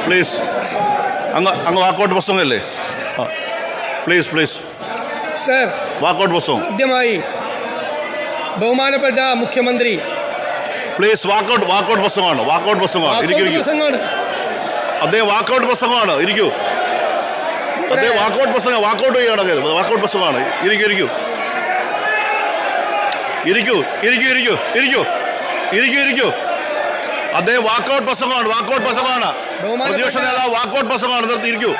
Please അങ്ങ് walkout പ്രസംഗമല്ലേ? Please please sir, walkout പ്രസംഗം. ആദ്യമായി ബഹുമാനപ്പെട്ട മുഖ്യമന്ത്രി പ്ലീസ് വാക്കൗട്ട് പ്രസംഗമാണ്. വാക്കൗട്ട് പ്രസംഗമാണ്. പ്രസംഗമാണ്. അദ്ദേഹം വാക്കൗട്ട് പ്രസംഗമാണ്. ഇരിക്കൂ. അദ്ദേഹം വാക്കൗട്ട് പ്രസംഗം വാക്കൗട്ട് ചെയ്യണം. വാക്കൗട്ട് പ്രസംഗമാണ്. ഇരിക്കൂ ഇരിക്കൂ ഇരിക്കൂ ഇരിക്കൂ ഇരിക്കൂ ഇരിക്കൂ ഇരിക്കൂ ഇരിക്കൂ അദ്ദേഹം വാക്കൗട്ട് പ്രസംഗമാണ്. വാക്കൗട്ട് പ്രസംഗമാണ്. പ്രതിപക്ഷ നേതാവ് വാക്കൗട്ട് പ്രസംഗമാണ്. നിർത്തി ഇരിക്കൂ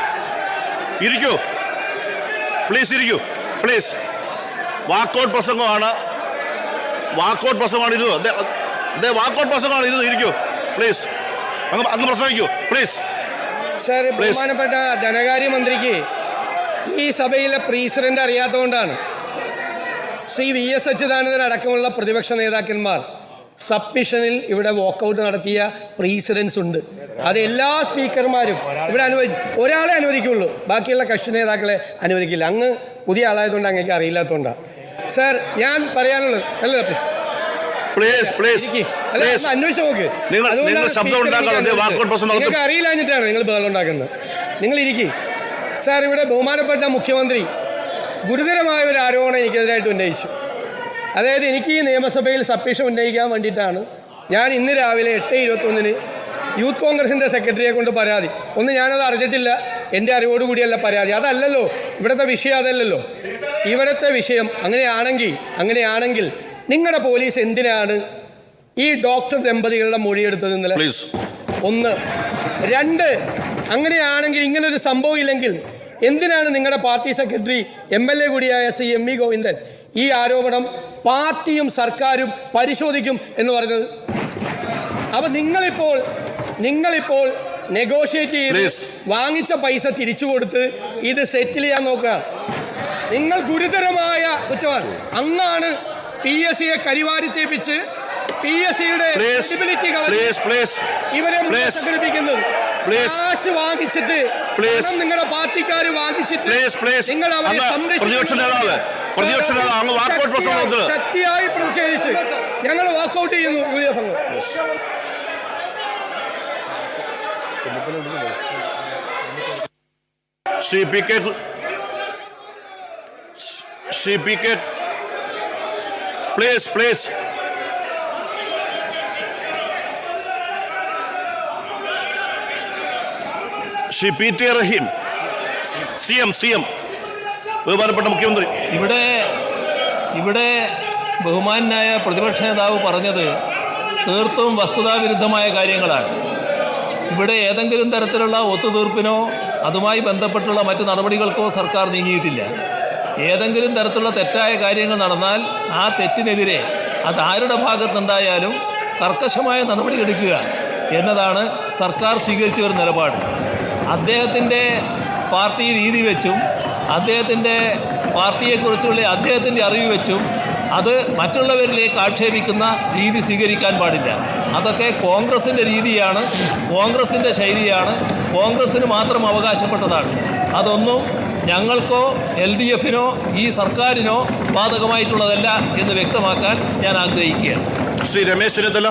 ഇരിക്കൂ പ്ലീസ് ഇരിക്കൂ പ്ലീസ്. വാക്കൗട്ട് പ്രസംഗമാണ്. വാക്കൗട്ട് പ്രസംഗമാണ് ഇത്. അദ്ദേഹം വാക്കൗട്ട് പ്രസംഗമാണ് ഇത്. ഇരിക്കൂ പ്ലീസ്. അങ്ങ് പ്രസംഗിക്കൂ പ്ലീസ്. സർ, ബഹുമാനപ്പെട്ട ധനകാര്യമന്ത്രിക്ക് ഈ സഭയിലെ പ്രസിഡന്റ് അറിയാത്തതുകൊണ്ടാണ് ശ്രീ VS അച്യുതാനന്ദൻ അടക്കമുള്ള പ്രതിപക്ഷ നേതാക്കന്മാർ സബ്മിഷനിൽ ഇവിടെ വാക്കൗട്ട് നടത്തിയ പ്രസിഡൻസ് ഉണ്ട്. അത് എല്ലാ സ്പീക്കർമാരും ഇവിടെ ഒരാളെ അനുവദിക്കുള്ളൂ, ബാക്കിയുള്ള കക്ഷി നേതാക്കളെ അനുവദിക്കില്ല. അങ്ങ് പുതിയ ആളായതുകൊണ്ട് അങ്ങേക്ക് അറിയില്ലാത്തതുകൊണ്ടാണ്. സർ, ഞാൻ പറയാനുള്ളത് അല്ല അന്വേഷിച്ച് നോക്ക്. നിങ്ങൾക്ക് അറിയില്ലാഞ്ഞിട്ടാണ് നിങ്ങൾ ബഹളം ഉണ്ടാക്കുന്നത്. നിങ്ങൾ ഇരിക്കും. സാർ, ഇവിടെ ബഹുമാനപ്പെട്ട മുഖ്യമന്ത്രി ഗുരുതരമായ ഒരു ആരോപണം എനിക്കെതിരായിട്ട് ഉന്നയിച്ചു. അതായത് എനിക്ക് ഈ നിയമസഭയിൽ സബ്മിഷൻ ഉന്നയിക്കാൻ വേണ്ടിയിട്ടാണ് ഞാൻ ഇന്ന് രാവിലെ 8:21 യൂത്ത് കോൺഗ്രസിൻ്റെ സെക്രട്ടറിയെ കൊണ്ട് പരാതി. ഞാനത് അറിഞ്ഞിട്ടില്ല, എൻ്റെ അറിവോടുകൂടിയല്ല പരാതി. അതല്ലല്ലോ ഇവിടുത്തെ വിഷയം, അതല്ലല്ലോ ഇവിടുത്തെ വിഷയം. അങ്ങനെയാണെങ്കിൽ നിങ്ങളുടെ പോലീസ് എന്തിനാണ് ഈ ഡോക്ടർ ദമ്പതികളുടെ മൊഴിയെടുത്തത് ഇന്നലെ? 1. 2, അങ്ങനെയാണെങ്കിൽ ഇങ്ങനൊരു സംഭവം ഇല്ലെങ്കിൽ എന്തിനാണ് നിങ്ങളുടെ പാർട്ടി സെക്രട്ടറി MLA കൂടിയായ ശ്രീ MV ഗോവിന്ദൻ ഈ ആരോപണം പാർട്ടിയും സർക്കാരും പരിശോധിക്കും എന്ന് പറഞ്ഞത്? അപ്പം നിങ്ങളിപ്പോൾ നെഗോഷിയേറ്റ് ചെയ്ത് വാങ്ങിച്ച പൈസ തിരിച്ചു കൊടുത്ത് ഇത് സെറ്റിൽ ചെയ്യാൻ നോക്കുക. നിങ്ങൾ ഗുരുതരമായ കുറ്റമാണ്. അങ്ങാണ് PSCയെ കരിവാരി തേപ്പിച്ച് PSCയുടെ ഇവരെ സംഘടിപ്പിക്കുന്നത്. കാശ് വാങ്ങിച്ചിട്ട് നിങ്ങളുടെ പാർട്ടിക്കാർ വാങ്ങിച്ചിട്ട് നിങ്ങൾ അവരെ ശക്തിയായി പ്രതിഷേധിച്ച് ഞങ്ങൾ വാക്കൗട്ട് ചെയ്യുന്നു. UDF അംഗം Shri P K please Shri PT Rahim CM ബഹുമാനപ്പെട്ട മുഖ്യമന്ത്രി. ഇവിടെ ബഹുമാനായ പ്രതിപക്ഷ നേതാവ് പറഞ്ഞത് തീർത്തും വസ്തുതാവിരുദ്ധമായ കാര്യങ്ങളാണ്. ഇവിടെ ഏതെങ്കിലും തരത്തിലുള്ള ഒത്തുതീർപ്പിനോ അതുമായി ബന്ധപ്പെട്ടുള്ള മറ്റ് നടപടികൾക്കോ സർക്കാർ നീങ്ങിയിട്ടില്ല. ഏതെങ്കിലും തരത്തിലുള്ള തെറ്റായ കാര്യങ്ങൾ നടന്നാൽ ആ തെറ്റിനെതിരെ അത് ആരുടെ ഭാഗത്തുണ്ടായാലും കർക്കശമായ നടപടിയെടുക്കുക എന്നതാണ് സർക്കാർ സ്വീകരിച്ചു വരുന്ന നിലപാട്. അദ്ദേഹത്തിൻ്റെ പാർട്ടി രീതി വെച്ചും അദ്ദേഹത്തിൻ്റെ പാർട്ടിയെക്കുറിച്ചുള്ള അദ്ദേഹത്തിൻ്റെ അറിവ് വെച്ചും അത് മറ്റുള്ളവരിലേക്ക് ആക്ഷേപിക്കുന്ന രീതി സ്വീകരിക്കാൻ പാടില്ല. അതൊക്കെ കോൺഗ്രസിൻ്റെ രീതിയാണ്, കോൺഗ്രസിൻ്റെ ശൈലിയാണ്, കോൺഗ്രസ്സിന് മാത്രം അവകാശപ്പെട്ടതാണ്. അതൊന്നും ഞങ്ങൾക്കോ LDFനോ ഈ സർക്കാരിനോ ബാധകമായിട്ടുള്ളതല്ല എന്ന് വ്യക്തമാക്കാൻ ഞാൻ ആഗ്രഹിക്കുകയാണ്. ശ്രീ രമേശ് ചെന്നിത്തല.